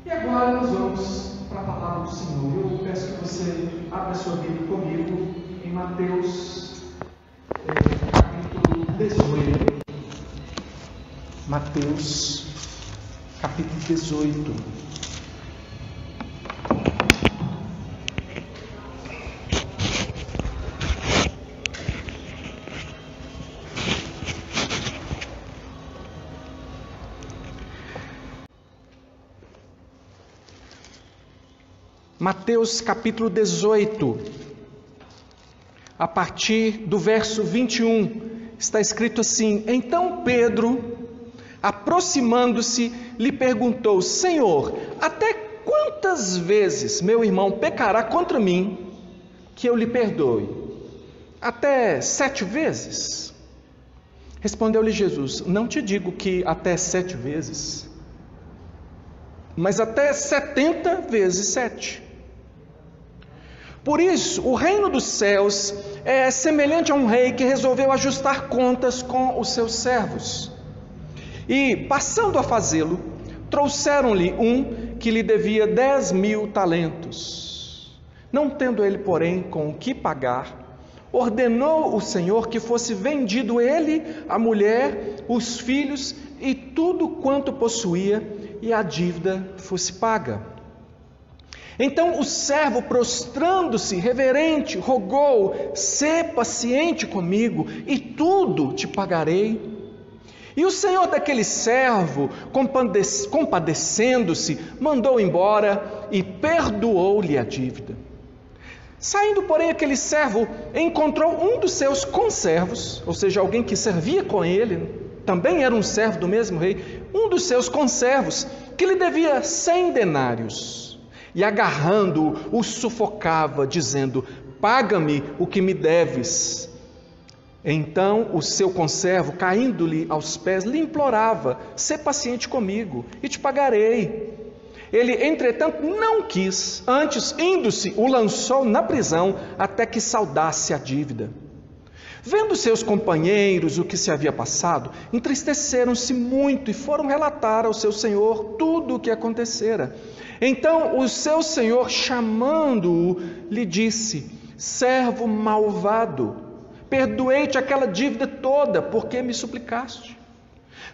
E agora nós vamos para a palavra do Senhor. Eu peço que você abra sua Bíblia comigo em Mateus, capítulo 18. Mateus, capítulo 18. Mateus capítulo 18, a partir do verso 21, está escrito assim: Então Pedro, aproximando-se, lhe perguntou: Senhor, até quantas vezes meu irmão pecará contra mim, que eu lhe perdoe? Até 7 vezes? Respondeu-lhe Jesus: Não te digo que até 7 vezes, mas até 70 vezes 7. Por isso, o reino dos céus é semelhante a um rei que resolveu ajustar contas com os seus servos. E, passando a fazê-lo, trouxeram-lhe um que lhe devia 10.000 talentos. Não tendo ele, porém, com o que pagar, ordenou o Senhor que fosse vendido ele, a mulher, os filhos e tudo quanto possuía, e a dívida fosse paga. Então o servo, prostrando-se, reverente, rogou: Sê paciente comigo, e tudo te pagarei. E o senhor daquele servo, compadecendo-se, mandou embora e perdoou-lhe a dívida. Saindo, porém, aquele servo encontrou um dos seus conservos, ou seja, alguém que servia com ele, também era um servo do mesmo rei, um dos seus conservos, que lhe devia 100 denários. E agarrando-o, o sufocava, dizendo: Paga-me o que me deves. Então o seu conservo, caindo-lhe aos pés, lhe implorava: Sê paciente comigo, e te pagarei. Ele, entretanto, não quis, antes, indo-se, o lançou na prisão, até que saldasse a dívida. Vendo seus companheiros o que se havia passado, entristeceram-se muito e foram relatar ao seu senhor tudo o que acontecera. Então o seu senhor, chamando-o, lhe disse: Servo malvado, perdoei-te aquela dívida toda, porque me suplicaste.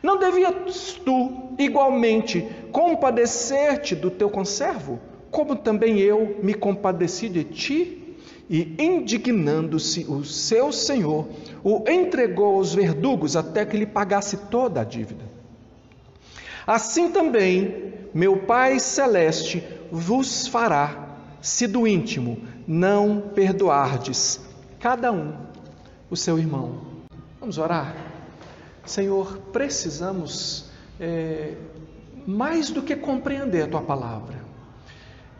Não devias tu, igualmente, compadecer-te do teu conservo, como também eu me compadeci de ti? E, indignando-se, o seu senhor o entregou aos verdugos até que lhe pagasse toda a dívida. Assim também meu Pai Celeste vos fará, se do íntimo não perdoardes cada um o seu irmão. Vamos orar? Senhor, precisamos mais do que compreender a Tua palavra.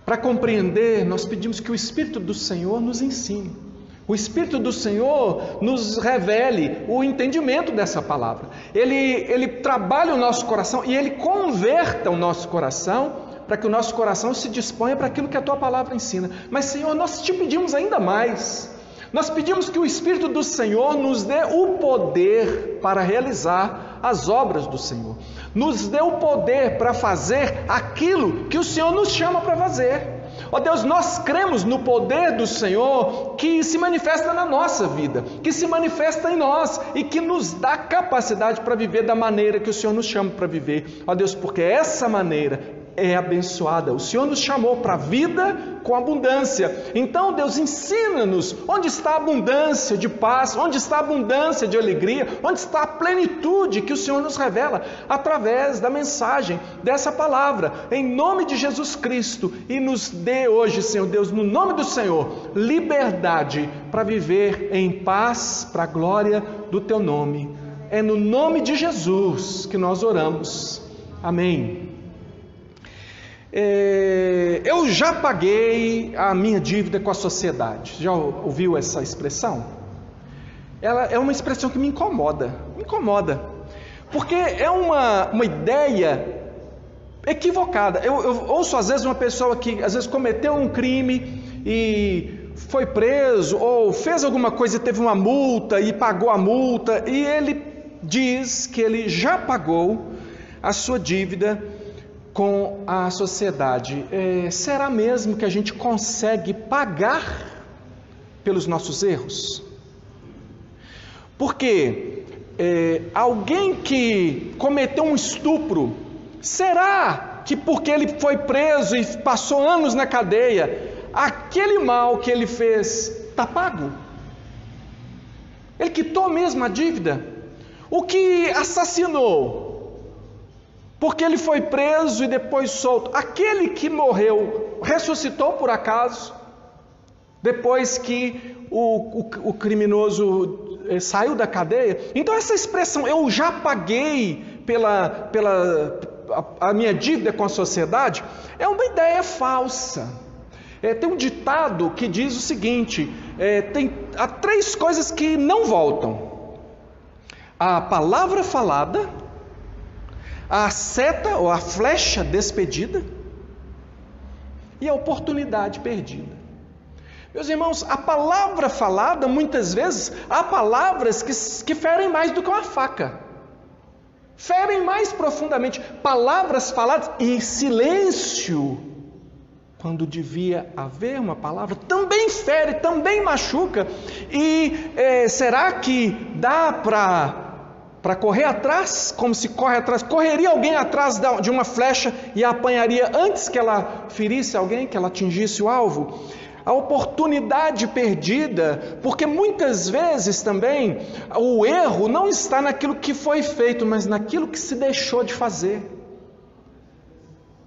Para compreender, nós pedimos que o Espírito do Senhor nos ensine. O Espírito do Senhor nos revele o entendimento dessa palavra. Ele trabalha o nosso coração e Ele converta o nosso coração para que o nosso coração se disponha para aquilo que a Tua palavra ensina. Mas, Senhor, nós te pedimos ainda mais. Nós pedimos que o Espírito do Senhor nos dê o poder para realizar as obras do Senhor. Nos dê o poder para fazer aquilo que o Senhor nos chama para fazer. Ó Deus, nós cremos no poder do Senhor que se manifesta na nossa vida, que se manifesta em nós e que nos dá capacidade para viver da maneira que o Senhor nos chama para viver. Ó Deus, porque essa maneira é abençoada. O Senhor nos chamou para a vida com abundância. Então, Deus, ensina-nos onde está a abundância de paz, onde está a abundância de alegria, onde está a plenitude que o Senhor nos revela através da mensagem dessa palavra, em nome de Jesus Cristo. E nos dê hoje, Senhor Deus, no nome do Senhor, liberdade para viver em paz, para a glória do Teu nome. É no nome de Jesus que nós oramos. Amém. Eu já paguei a minha dívida com a sociedade. Já ouviu essa expressão? Ela é uma expressão que me incomoda, porque é uma ideia equivocada. Eu ouço às vezes uma pessoa que às vezes cometeu um crime e foi preso, ou fez alguma coisa e teve uma multa e pagou a multa, e ele diz que ele já pagou a sua dívida com a sociedade, será mesmo que a gente consegue pagar pelos nossos erros? Porque alguém que cometeu um estupro, será que porque ele foi preso e passou anos na cadeia, aquele mal que ele fez está pago? Ele quitou mesmo a dívida? O que assassinou, porque ele foi preso e depois solto, aquele que morreu, ressuscitou por acaso, depois que o criminoso saiu da cadeia? Então essa expressão, eu já paguei a minha dívida com a sociedade, é uma ideia falsa. Tem um ditado que diz o seguinte, há 3 coisas que não voltam: a palavra falada, a seta ou a flecha despedida e a oportunidade perdida. Meus irmãos, a palavra falada, muitas vezes, há palavras que ferem mais do que uma faca, ferem mais profundamente. Palavras faladas em silêncio, quando devia haver uma palavra, também fere, também machuca. E será que dá para correr atrás, como se corre atrás? Correria alguém atrás de uma flecha e a apanharia antes que ela ferisse alguém, que ela atingisse o alvo? A oportunidade perdida, porque muitas vezes também o erro não está naquilo que foi feito, mas naquilo que se deixou de fazer.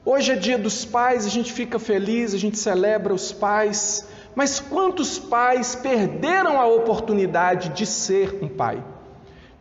Hoje é dia dos pais, a gente fica feliz, a gente celebra os pais, mas quantos pais perderam a oportunidade de ser um pai,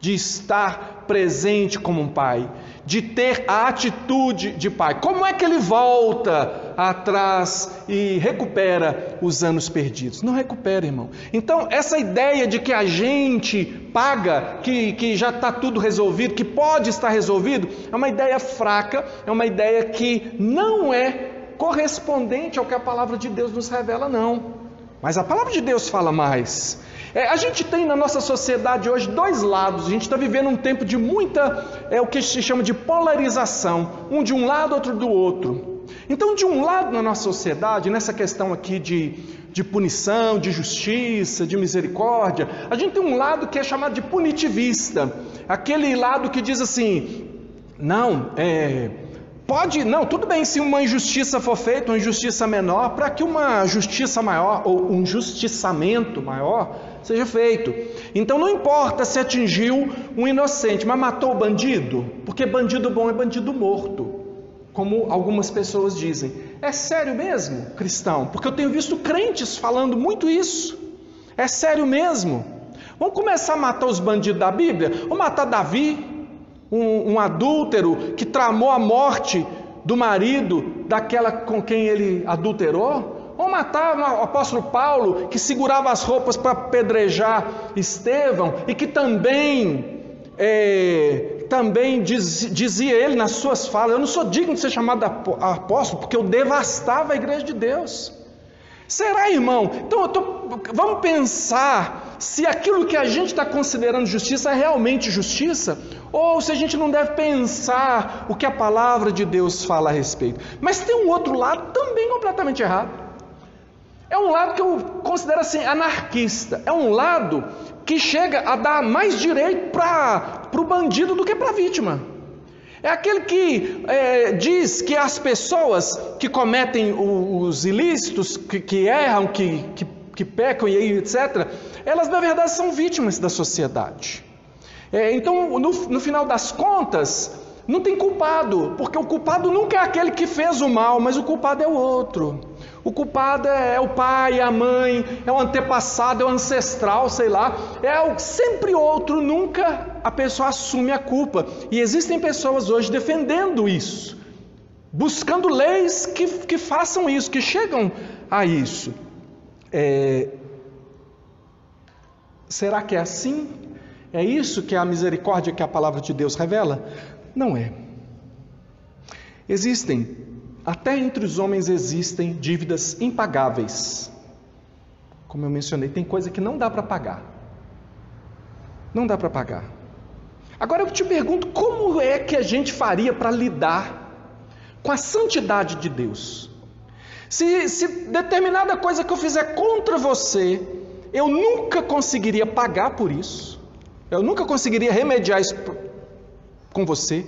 de estar presente como um pai, de ter a atitude de pai? Como é que ele volta atrás e recupera os anos perdidos? Não recupera, irmão. Então essa ideia de que a gente paga, que já está tudo resolvido, que pode estar resolvido, é uma ideia fraca, é uma ideia que não é correspondente ao que a palavra de Deus nos revela, não. Mas a palavra de Deus fala mais. A gente tem na nossa sociedade hoje 2 lados. A gente está vivendo um tempo de muita, o que se chama de polarização, um de um lado, outro do outro. Então, de um lado na nossa sociedade, nessa questão aqui de punição, de justiça, de misericórdia, a gente tem um lado que é chamado de punitivista, aquele lado que diz assim, não, tudo bem se uma injustiça for feita, uma injustiça menor, para que uma justiça maior, ou um justiçamento maior, seja feito. Então não importa se atingiu um inocente, mas matou o bandido, porque bandido bom é bandido morto, como algumas pessoas dizem. É sério mesmo, cristão? Porque eu tenho visto crentes falando muito isso. É sério mesmo? Vamos começar a matar os bandidos da Bíblia? Vamos matar Davi, um adúltero que tramou a morte do marido daquela com quem ele adulterou? Ou matar o apóstolo Paulo, que segurava as roupas para apedrejar Estevão, e que também dizia ele nas suas falas, eu não sou digno de ser chamado apóstolo, porque eu devastava a igreja de Deus. Será, irmão? Então vamos pensar se aquilo que a gente está considerando justiça é realmente justiça, ou se a gente não deve pensar o que a palavra de Deus fala a respeito. Mas tem um outro lado também completamente errado. É um lado que eu considero assim, anarquista. É um lado que chega a dar mais direito para o bandido do que para a vítima. É aquele que diz que as pessoas que cometem os ilícitos, que erram, que pecam e etc., elas na verdade são vítimas da sociedade. Então, no final das contas, não tem culpado, porque o culpado nunca é aquele que fez o mal, mas o culpado é o outro. O culpado é o pai, é a mãe, é o antepassado, é o ancestral, sei lá. Sempre outro, nunca a pessoa assume a culpa. E existem pessoas hoje defendendo isso, buscando leis que façam isso, que chegam a isso. Será que é assim? É isso que é a misericórdia que a palavra de Deus revela? Não é. Até entre os homens existem dívidas impagáveis. Como eu mencionei, tem coisa que não dá para pagar. Não dá para pagar. Agora eu te pergunto, como é que a gente faria para lidar com a santidade de Deus. Se determinada coisa que eu fizer contra você, eu nunca conseguiria pagar por isso, eu nunca conseguiria remediar isso com você.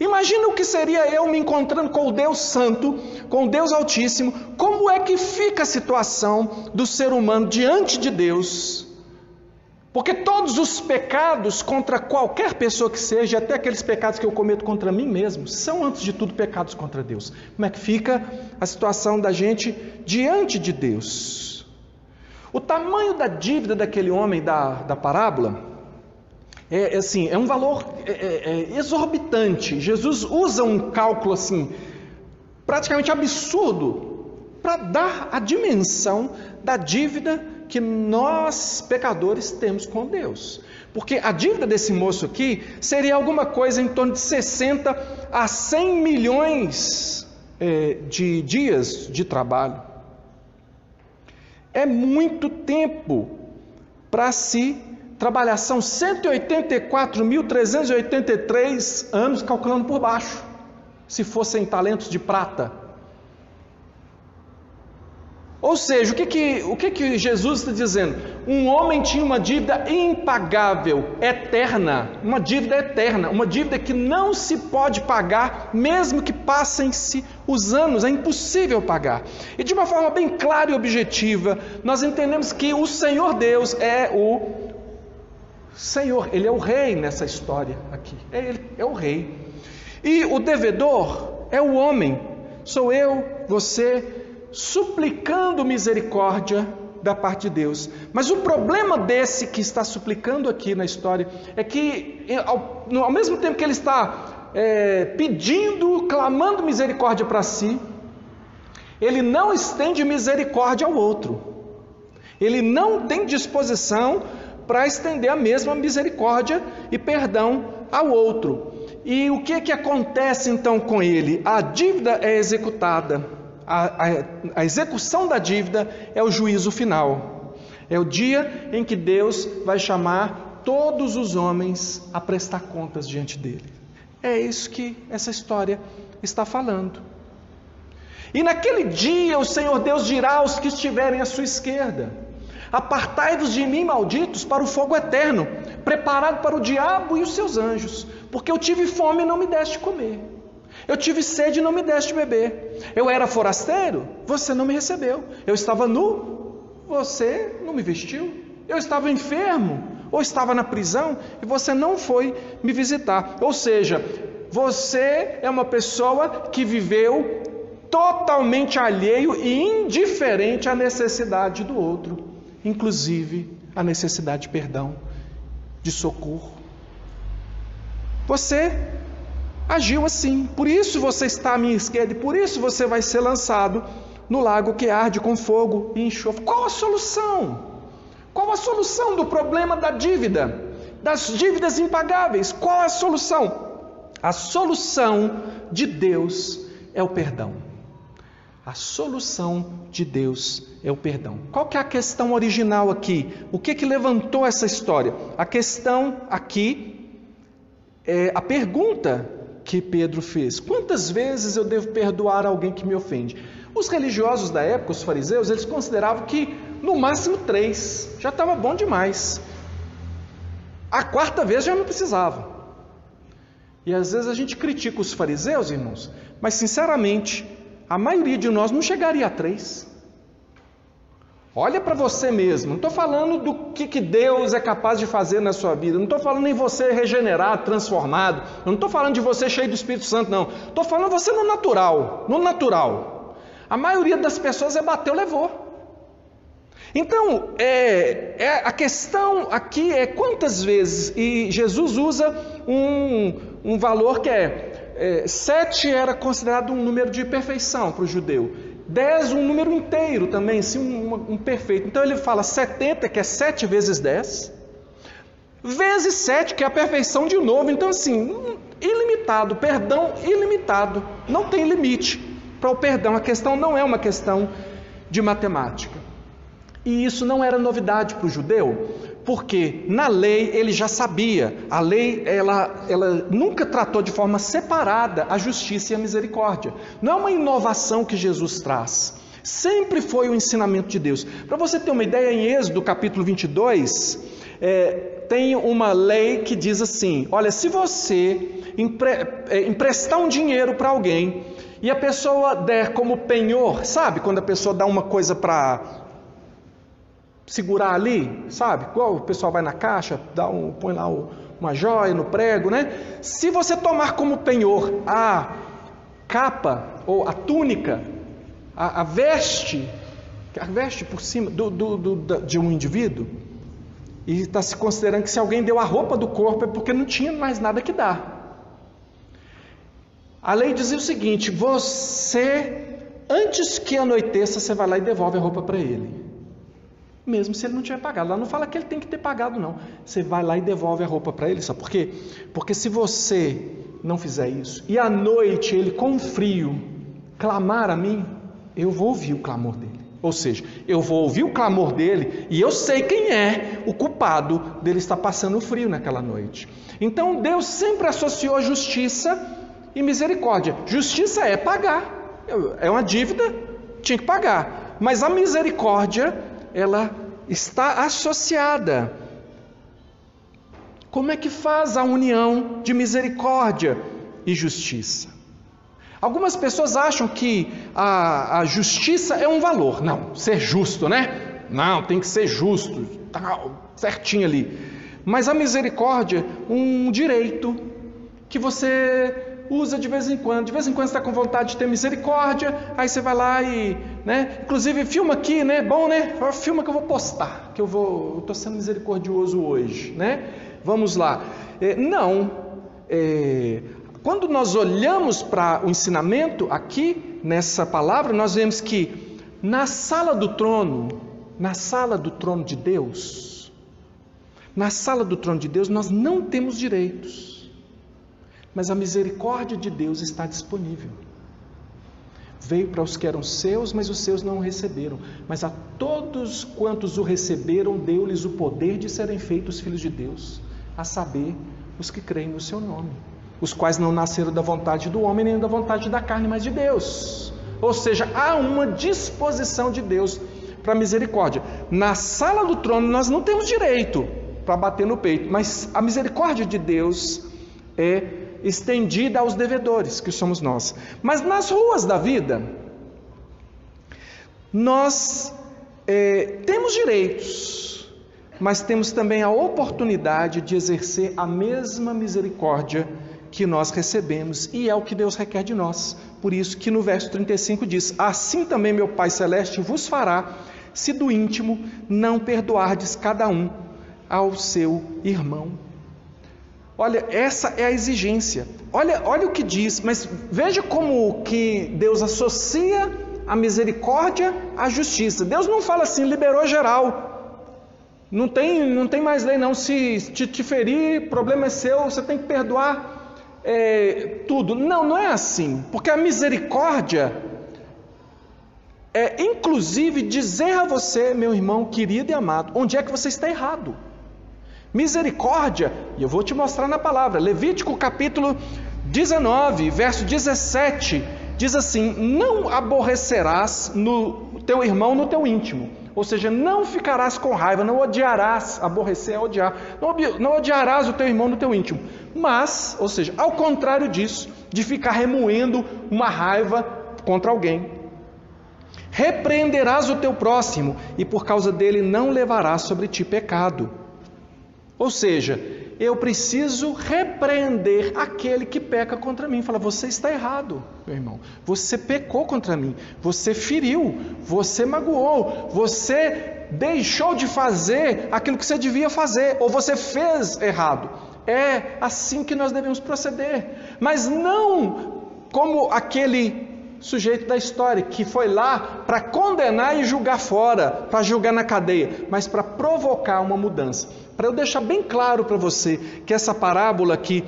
Imagina o que seria eu me encontrando com o Deus Santo, com o Deus Altíssimo. Como é que fica a situação do ser humano diante de Deus? Porque todos os pecados contra qualquer pessoa que seja, até aqueles pecados que eu cometo contra mim mesmo, são antes de tudo pecados contra Deus. Como é que fica a situação da gente diante de Deus? O tamanho da dívida daquele homem da parábola é um valor exorbitante. Jesus usa um cálculo assim, praticamente absurdo, para dar a dimensão da dívida que nós, pecadores, temos com Deus. Porque a dívida desse moço aqui seria alguma coisa em torno de 60 a 100 milhões de dias de trabalho. É muito tempo para se trabalhar. São 184.383 anos, calculando por baixo, se fossem talentos de prata. Ou seja, o que Jesus está dizendo? Um homem tinha uma dívida impagável, eterna, uma dívida que não se pode pagar, mesmo que passem-se os anos, é impossível pagar. E de uma forma bem clara e objetiva, nós entendemos que o Senhor Deus é o Senhor, Ele é o rei nessa história aqui, Ele é o rei. E o devedor é o homem, sou eu, você, suplicando misericórdia da parte de Deus. Mas o problema desse que está suplicando aqui na história é que ao mesmo tempo que ele está pedindo, clamando misericórdia para si, ele não estende misericórdia ao outro. Ele não tem disposição para estender a mesma misericórdia e perdão ao outro. E o que acontece então com ele? A dívida é executada. A execução da dívida é o juízo final. É o dia em que Deus vai chamar todos os homens a prestar contas diante dele. É isso que essa história está falando. E naquele dia o Senhor Deus dirá aos que estiverem à sua esquerda: apartai-vos de mim, malditos, para o fogo eterno, preparado para o diabo e os seus anjos, porque eu tive fome e não me deste comer. Eu tive sede e não me deste beber. Eu era forasteiro, você não me recebeu. Eu estava nu, você não me vestiu. Eu estava enfermo, ou estava na prisão, e você não foi me visitar. Ou seja, você é uma pessoa que viveu totalmente alheio e indiferente à necessidade do outro, inclusive a necessidade de perdão, de socorro. Você agiu assim, por isso você está à minha esquerda, e por isso você vai ser lançado no lago que arde com fogo e enxofre. Qual a solução? Qual a solução do problema da dívida, das dívidas impagáveis? Qual a solução? A solução de Deus é o perdão. A solução de Deus é o perdão. Qual que é a questão original aqui? O que levantou essa história? A questão aqui é a pergunta que Pedro fez: quantas vezes eu devo perdoar alguém que me ofende? Os religiosos da época, os fariseus, eles consideravam que no máximo 3, já estava bom demais. A 4ª vez já não precisava. E às vezes a gente critica os fariseus, irmãos, mas sinceramente, a maioria de nós não chegaria a 3. Olha para você mesmo, não estou falando do que Deus é capaz de fazer na sua vida, não estou falando em você regenerado, transformado, eu não estou falando de você cheio do Espírito Santo, não. Estou falando você no natural. A maioria das pessoas bateu, levou. Então, a questão aqui é quantas vezes, e Jesus usa um valor que 7 era considerado um número de perfeição para o judeu. 10, um número inteiro também, sim, um perfeito. Então ele fala 70, que é 7 vezes 10, vezes 7, que é a perfeição de novo. Então assim, ilimitado, perdão ilimitado, não tem limite para o perdão. A questão não é uma questão de matemática. E isso não era novidade para o judeu, Porque na lei ele já sabia, a lei ela nunca tratou de forma separada a justiça e a misericórdia. Não é uma inovação que Jesus traz, sempre foi o ensinamento de Deus. Para você ter uma ideia, em Êxodo capítulo 22, tem uma lei que diz assim: olha, se você emprestar um dinheiro para alguém e a pessoa der como penhor, sabe, quando a pessoa dá uma coisa para segurar ali, sabe, igual o pessoal vai na caixa, põe lá uma joia no prego, né? Se você tomar como penhor a capa ou a túnica, a veste por cima de um indivíduo, e está se considerando que se alguém deu a roupa do corpo é porque não tinha mais nada que dar. A lei dizia o seguinte: você, antes que anoiteça, você vai lá e devolve a roupa para ele, mesmo se ele não tiver pagado. Lá não fala que ele tem que ter pagado, não. Você vai lá e devolve a roupa para ele. Sabe por quê? Porque se você não fizer isso, e à noite ele com frio clamar a mim, eu vou ouvir o clamor dele. Ou seja, eu vou ouvir o clamor dele e eu sei quem é o culpado dele estar passando frio naquela noite. Então Deus sempre associou justiça e misericórdia. Justiça é pagar, é uma dívida, tinha que pagar. Mas a misericórdia, ela está associada. Como é que faz a união de misericórdia e justiça? Algumas pessoas acham que a justiça é um valor. Não, ser justo, né? Não, tem que ser justo, tá certinho ali. Mas a misericórdia, um direito que você usa de vez em quando. De vez em quando você está com vontade de ter misericórdia, aí você vai lá e, né? Inclusive, filma aqui, né? Bom, né? Filma que eu vou postar, que eu estou sendo misericordioso hoje, né? Vamos lá. Quando nós olhamos para o ensinamento aqui, nessa palavra, nós vemos que na sala do trono de Deus, nós não temos direitos. Mas a misericórdia de Deus está disponível. Veio para os que eram seus, mas os seus não o receberam. Mas a todos quantos o receberam, deu-lhes o poder de serem feitos filhos de Deus, a saber, os que creem no seu nome, os quais não nasceram da vontade do homem, nem da vontade da carne, mas de Deus. Ou seja, há uma disposição de Deus para a misericórdia. Na sala do trono nós não temos direito para bater no peito, mas a misericórdia de Deus é estendida aos devedores, que somos nós. Mas nas ruas da vida, nós temos direitos, mas temos também a oportunidade de exercer a mesma misericórdia que nós recebemos, e é o que Deus requer de nós. Por isso que no verso 35 diz: assim também meu Pai Celeste vos fará, se do íntimo não perdoardes cada um ao seu irmão. Olha, essa é a exigência. Olha o que diz, mas veja como que Deus associa a misericórdia à justiça. Deus não fala assim, liberou geral. Não tem mais lei não. Se te ferir, problema é seu, você tem que perdoar tudo. Não é assim. Porque a misericórdia é inclusive dizer a você, meu irmão querido e amado, onde é que você está errado. Misericórdia, e eu vou te mostrar na palavra, Levítico capítulo 19, verso 17, diz assim: não aborrecerás no teu irmão no teu íntimo, ou seja, não ficarás com raiva, não odiarás, aborrecer é odiar, não odiarás o teu irmão no teu íntimo, mas, ou seja, ao contrário disso, de ficar remoendo uma raiva contra alguém, repreenderás o teu próximo, e por causa dele não levarás sobre ti pecado. Ou seja, eu preciso repreender aquele que peca contra mim. Fala, você está errado, meu irmão. Você pecou contra mim. Você feriu. Você magoou. Você deixou de fazer aquilo que você devia fazer. Ou você fez errado. É assim que nós devemos proceder. Mas não como aquele sujeito da história que foi lá para condenar e julgar fora, para julgar na cadeia, mas para provocar uma mudança. Para eu deixar bem claro para você que essa parábola aqui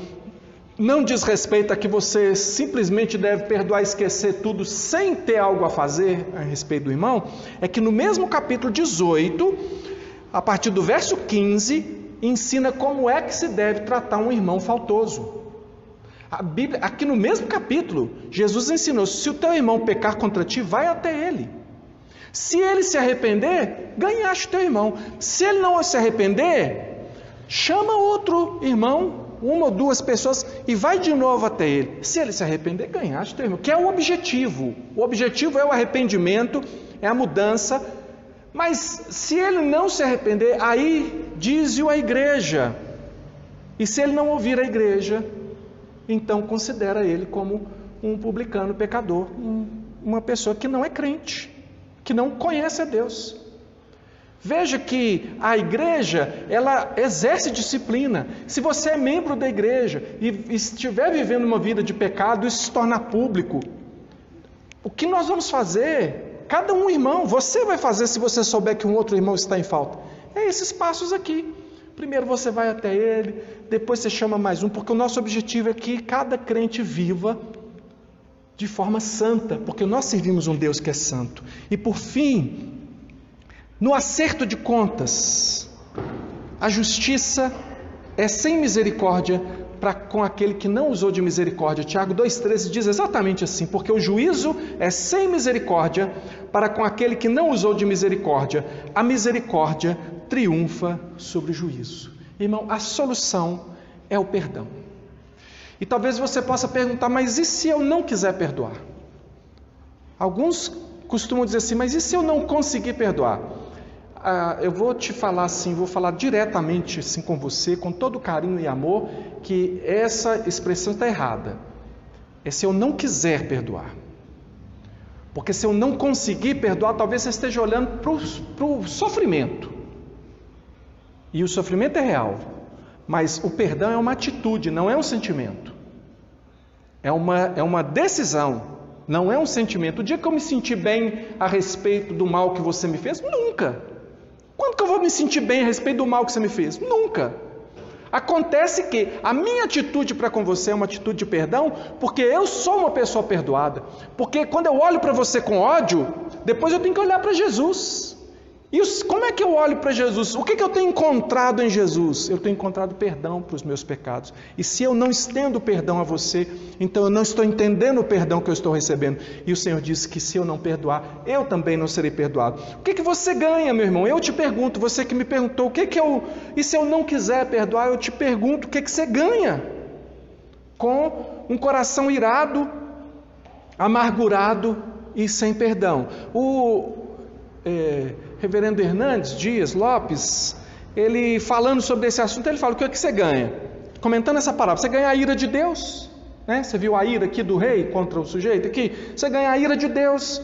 não diz respeito a que você simplesmente deve perdoar e esquecer tudo sem ter algo a fazer a respeito do irmão, é que no mesmo capítulo 18, a partir do verso 15, ensina como é que se deve tratar um irmão faltoso. A Bíblia, aqui no mesmo capítulo, Jesus ensinou: se o teu irmão pecar contra ti, vai até ele. Se ele se arrepender, ganhaste teu irmão. Se ele não se arrepender, chama outro irmão, uma ou duas pessoas, e vai de novo até ele. Se ele se arrepender, ganhaste teu irmão. Que é o objetivo. O objetivo é o arrependimento, é a mudança. Mas se ele não se arrepender, aí diz-o a igreja. E se ele não ouvir a igreja, então considera ele como um publicano pecador, uma pessoa que não é crente, que não conhece a Deus. Veja que a igreja, ela exerce disciplina. Se você é membro da igreja e estiver vivendo uma vida de pecado, isso se torna público. O que nós vamos fazer? Cada um irmão, você vai fazer se você souber que um outro irmão está em falta. É esses passos aqui. Primeiro você vai até ele, depois você chama mais um, porque o nosso objetivo é que cada crente viva de forma santa, porque nós servimos um Deus que é santo. E por fim, no acerto de contas, a justiça é sem misericórdia com aquele que não usou de misericórdia. Tiago 2,13 diz exatamente assim: porque o juízo é sem misericórdia para com aquele que não usou de misericórdia. A misericórdia triunfa sobre o juízo. Irmão, a solução é o perdão. E talvez você possa perguntar: mas e se eu não quiser perdoar? Alguns costumam dizer assim: mas e se eu não conseguir perdoar? Eu vou te falar assim, vou falar diretamente assim com você, com todo carinho e amor, que essa expressão está errada. É se eu não quiser perdoar. Porque se eu não conseguir perdoar, talvez você esteja olhando para o sofrimento. E o sofrimento é real. Mas o perdão é uma atitude, não é um sentimento. É uma decisão, não é um sentimento. O dia que eu me sentir bem a respeito do mal que você me fez, nunca. Quando que eu vou me sentir bem a respeito do mal que você me fez? Nunca. Acontece que a minha atitude para com você é uma atitude de perdão, porque eu sou uma pessoa perdoada. Porque quando eu olho para você com ódio, depois eu tenho que olhar para Jesus. E como é que eu olho para Jesus? O que eu tenho encontrado em Jesus? Eu tenho encontrado perdão para os meus pecados. E se eu não estendo perdão a você, então eu não estou entendendo o perdão que eu estou recebendo. E o Senhor disse que se eu não perdoar, eu também não serei perdoado. O que você ganha, meu irmão? Eu te pergunto, você que me perguntou, e se eu não quiser perdoar, eu te pergunto, o que você ganha? Com um coração irado, amargurado e sem perdão. Reverendo Hernandes Dias Lopes, ele falando sobre esse assunto, ele fala: o que é que você ganha? Comentando essa parábola, você ganha a ira de Deus, né? Você viu a ira aqui do rei contra o sujeito aqui? Você ganha a ira de Deus,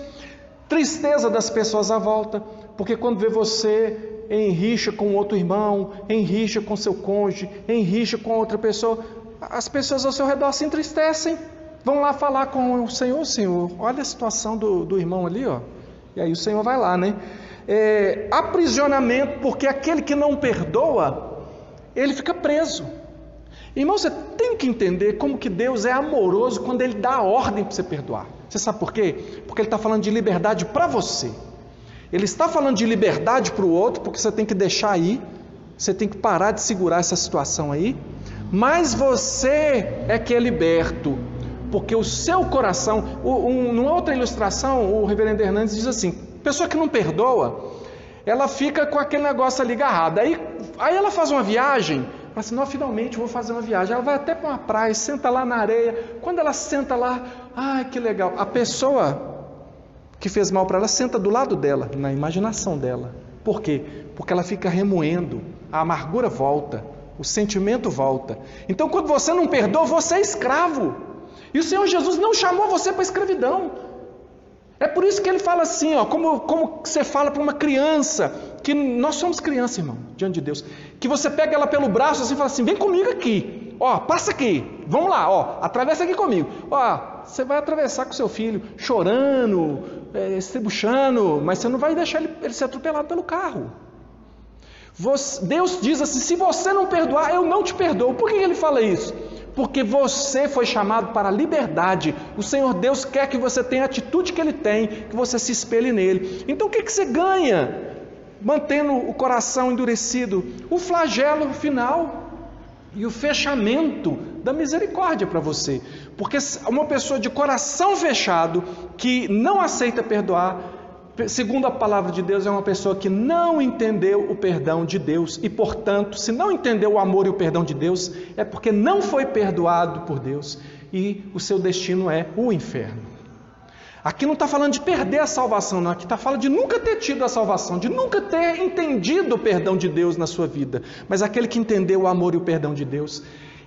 tristeza das pessoas à volta, porque quando vê você em rixa com outro irmão, em rixa com seu cônjuge, em rixa com outra pessoa, as pessoas ao seu redor se entristecem, vão lá falar com o Senhor: Senhor, olha a situação do irmão ali, ó. E aí o Senhor vai lá, né? Aprisionamento, porque aquele que não perdoa, ele fica preso. Irmão, você tem que entender como que Deus é amoroso quando Ele dá a ordem para você perdoar. Você sabe por quê? Porque Ele está falando de liberdade para você. Ele está falando de liberdade para o outro, porque você tem que deixar aí, você tem que parar de segurar essa situação aí, mas você é que é liberto, porque o seu coração, numa outra ilustração, o reverendo Hernandes diz assim: pessoa que não perdoa, ela fica com aquele negócio ali agarrado. Aí ela faz uma viagem, fala assim: não, finalmente vou fazer uma viagem. Ela vai até para uma praia, senta lá na areia. Quando ela senta lá, ai que legal. A pessoa que fez mal para ela senta do lado dela, na imaginação dela. Por quê? Porque ela fica remoendo, a amargura volta, o sentimento volta. Então quando você não perdoa, você é escravo. E o Senhor Jesus não chamou você para a escravidão. É por isso que ele fala assim, ó, como você fala para uma criança, que nós somos criança, irmão, diante de Deus, que você pega ela pelo braço assim e fala assim: vem comigo aqui, ó, passa aqui, vamos lá, ó, atravessa aqui comigo. Ó, você vai atravessar com seu filho, chorando, estribuchando, mas você não vai deixar ele ser atropelado pelo carro. Deus diz assim: se você não perdoar, eu não te perdoo. Por que ele fala isso? Porque você foi chamado para a liberdade. O Senhor Deus quer que você tenha a atitude que Ele tem, que você se espelhe nele. Então o que você ganha mantendo o coração endurecido, o flagelo final e o fechamento da misericórdia para você. Porque uma pessoa de coração fechado, que não aceita perdoar, segundo a palavra de Deus, é uma pessoa que não entendeu o perdão de Deus. E, portanto, se não entendeu o amor e o perdão de Deus, é porque não foi perdoado por Deus. E o seu destino é o inferno. Aqui não está falando de perder a salvação, não. Aqui está falando de nunca ter tido a salvação, de nunca ter entendido o perdão de Deus na sua vida. Mas aquele que entendeu o amor e o perdão de Deus,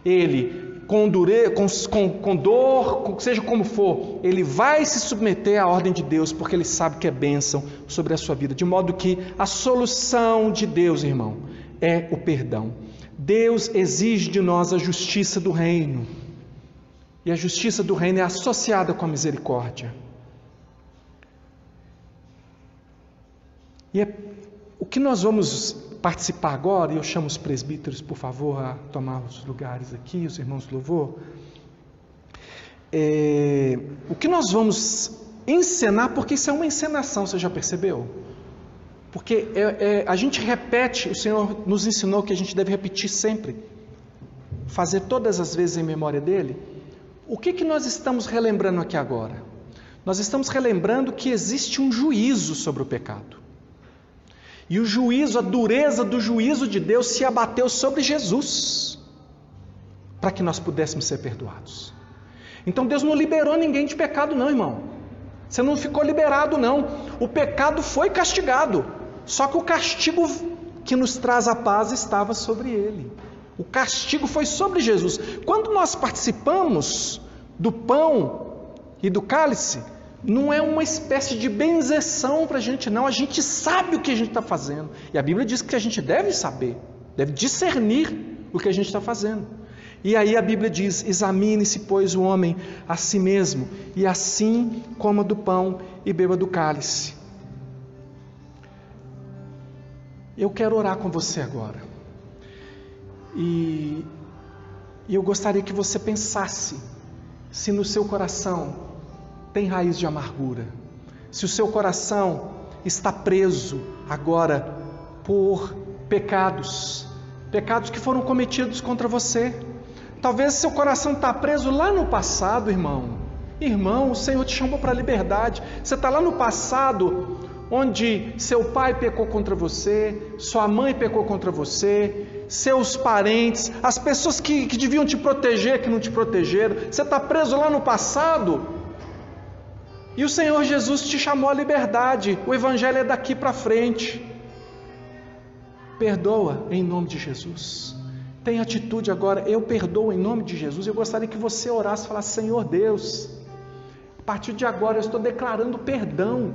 ele, com dor, seja como for, ele vai se submeter à ordem de Deus, porque ele sabe que é bênção sobre a sua vida. De modo que a solução de Deus, irmão, é o perdão. Deus exige de nós a justiça do reino. E a justiça do reino é associada com a misericórdia. E o que nós vamos participar agora, e eu chamo os presbíteros, por favor, a tomar os lugares aqui, os irmãos do louvor. O que nós vamos encenar, porque isso é uma encenação, você já percebeu? Porque a gente repete, o Senhor nos ensinou que a gente deve repetir sempre, fazer todas as vezes em memória dEle. O que nós estamos relembrando aqui agora? Nós estamos relembrando que existe um juízo sobre o pecado. E o juízo, a dureza do juízo de Deus se abateu sobre Jesus, para que nós pudéssemos ser perdoados. Então Deus não liberou ninguém de pecado não, irmão. Você não ficou liberado não. O pecado foi castigado, só que o castigo que nos traz a paz estava sobre ele. O castigo foi sobre Jesus. Quando nós participamos do pão e do cálice, não é uma espécie de benzeção para a gente não, a gente sabe o que a gente está fazendo, e a Bíblia diz que a gente deve saber, deve discernir o que a gente está fazendo. E aí a Bíblia diz: examine-se, pois, o homem a si mesmo, e assim coma do pão e beba do cálice. Eu quero orar com você agora, e eu gostaria que você pensasse se no seu coração tem raiz de amargura, se o seu coração está preso agora por pecados que foram cometidos contra você. Talvez seu coração está preso lá no passado, irmão. O Senhor te chamou para a liberdade. Você está lá no passado, onde seu pai pecou contra você, sua mãe pecou contra você, seus parentes, as pessoas que deviam te proteger, que não te protegeram. Você está preso lá no passado. E o Senhor Jesus te chamou à liberdade. O Evangelho é daqui para frente. Perdoa em nome de Jesus. Tem atitude agora. Eu perdoo em nome de Jesus. Eu gostaria que você orasse e falasse: Senhor Deus, a partir de agora eu estou declarando perdão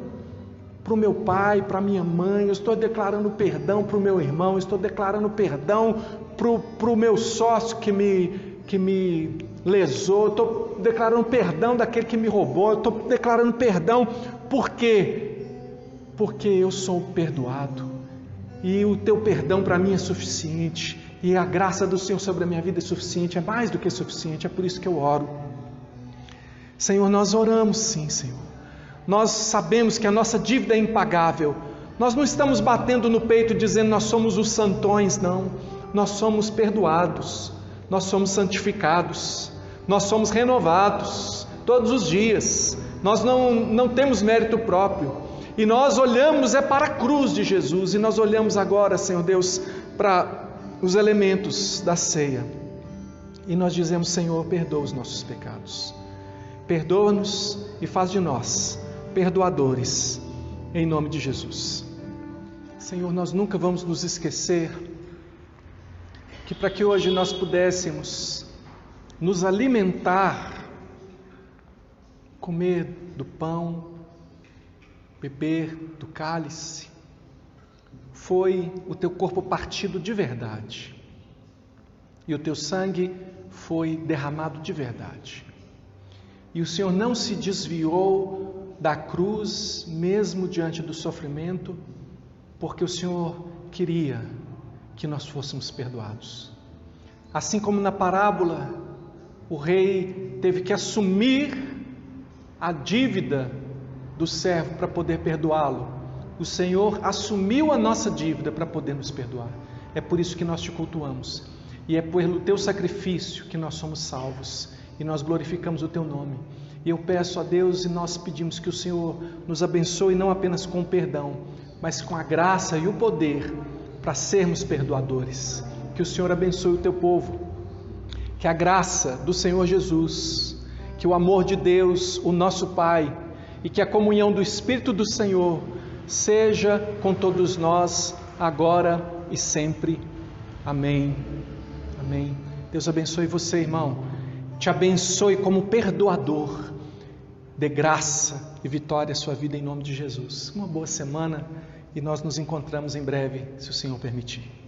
para o meu pai, para a minha mãe. Eu estou declarando perdão para o meu irmão. Eu estou declarando perdão para o meu sócio que me lesou. Eu estou declarando perdão daquele que me roubou. Eu estou declarando perdão. Por quê? Porque eu sou perdoado, e o teu perdão para mim é suficiente, e a graça do Senhor sobre a minha vida é suficiente, é mais do que suficiente. É por isso que eu oro. Senhor, nós oramos sim, Senhor. Nós sabemos que a nossa dívida é impagável. Nós não estamos batendo no peito dizendo nós somos os santões, não. Nós somos perdoados, nós somos santificados, nós somos renovados todos os dias. Nós não temos mérito próprio, e nós olhamos para a cruz de Jesus, e nós olhamos agora, Senhor Deus, para os elementos da ceia, e nós dizemos: Senhor, perdoa os nossos pecados, perdoa-nos e faz de nós perdoadores, em nome de Jesus. Senhor, nós nunca vamos nos esquecer que para que hoje nós pudéssemos nos alimentar, comer do pão, beber do cálice, foi o teu corpo partido de verdade, e o teu sangue foi derramado de verdade, e o Senhor não se desviou da cruz, mesmo diante do sofrimento, porque o Senhor queria que nós fôssemos perdoados. Assim como na parábola, o rei teve que assumir a dívida do servo para poder perdoá-lo, o Senhor assumiu a nossa dívida para poder nos perdoar. É por isso que nós te cultuamos. E é pelo teu sacrifício que nós somos salvos. E nós glorificamos o teu nome. E eu peço a Deus e nós pedimos que o Senhor nos abençoe não apenas com o perdão, mas com a graça e o poder para sermos perdoadores. Que o Senhor abençoe o teu povo. Que a graça do Senhor Jesus, que o amor de Deus, o nosso Pai, e que a comunhão do Espírito do Senhor seja com todos nós, agora e sempre. Amém. Amém. Deus abençoe você, irmão. Te abençoe como perdoador. Dê graça e vitória à sua vida em nome de Jesus. Uma boa semana e nós nos encontramos em breve, se o Senhor permitir.